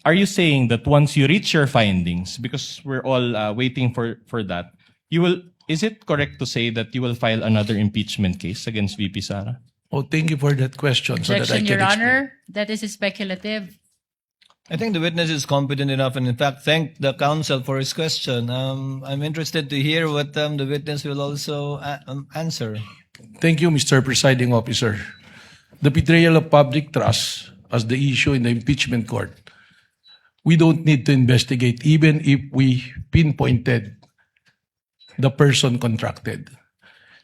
are you saying that once you reach your findings, because we're all waiting for that, you will? Is it correct to say that you will file another impeachment case against VP Sara? Oh, thank you for that question. So that I Objection, can Your explain. Honor. That is speculative. I think the witness is competent enough, and in fact, thank the counsel for his question. I'm interested to hear what the witness will also answer. Thank you, Mr. Presiding Officer. The betrayal of public trust as the issue in the impeachment court, we don't need to investigate even if we pinpointed the person contracted.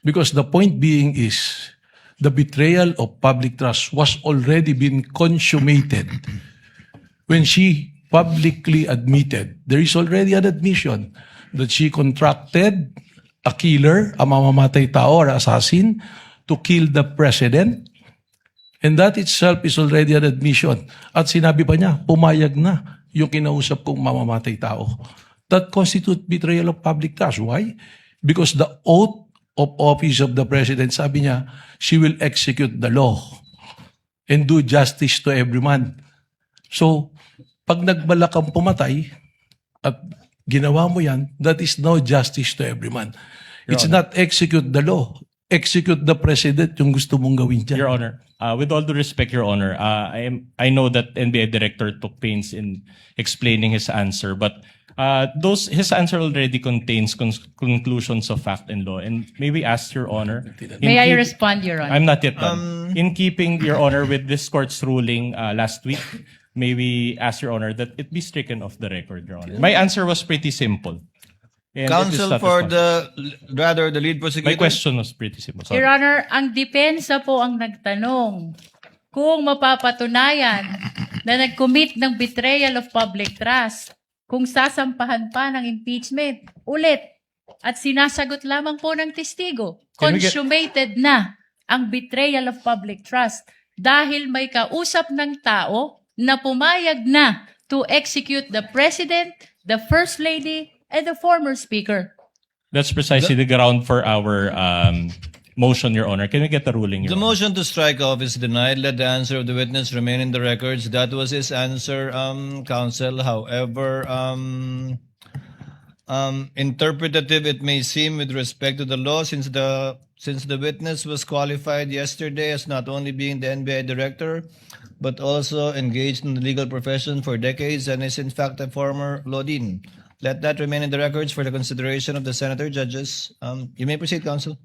Because the point being is, the betrayal of public trust was already been consummated when she publicly admitted, there is already an admission that she contracted a killer, a mamamatay tao or assassin, to kill the president. And that itself is already an admission. At sinabi pa niya, pumayag na yung kinausap kong mamamatay tao. That constitutes betrayal of public trust. Why? Because the oath of office of the president, sabi niya, she will execute the law and do justice to every man. So, pag nagbalak kang pumatay at ginawa mo yan, that is no justice to every man. It's not execute the law. Execute the president yung gusto mong gawin dyan. Your Honor, with all due respect, Your Honor, I know that NBI Director took pains in explaining his answer, but his answer already contains conclusions of fact and law. And may we ask Your Honor? May I respond, Your Honor? I'm not yet done. In keeping, Your Honor, with this court's ruling last week, may we ask Your Honor that it be stricken off the record, Your Honor? My answer was pretty simple. And it is Counsel not for responsible. the lead prosecutor. My question was pretty simple. Sorry. Your Honor, ang depensa po ang nagtanong kung mapapatunayan na nag-commit ng betrayal of public trust, kung sasampahan pa ng impeachment ulit at sinasagot lamang po ng testigo, Can we get- consummated na ang betrayal of public trust dahil may kausap ng tao na pumayag na to execute the President, the First Lady, and the former Speaker. That's precisely the ground for our motion, Your Honor. Can we get the ruling, Your The Honor? motion to strike off is denied. Let the answer of the witness remain in the records. That was his answer, counsel. However, interpretative it may seem with respect to the law, since the witness was qualified yesterday as not only being the NBI director, but also engaged in the legal profession for decades and is in fact a former law dean. Let that remain in the records for the consideration of the senator judges. You may proceed, counsel.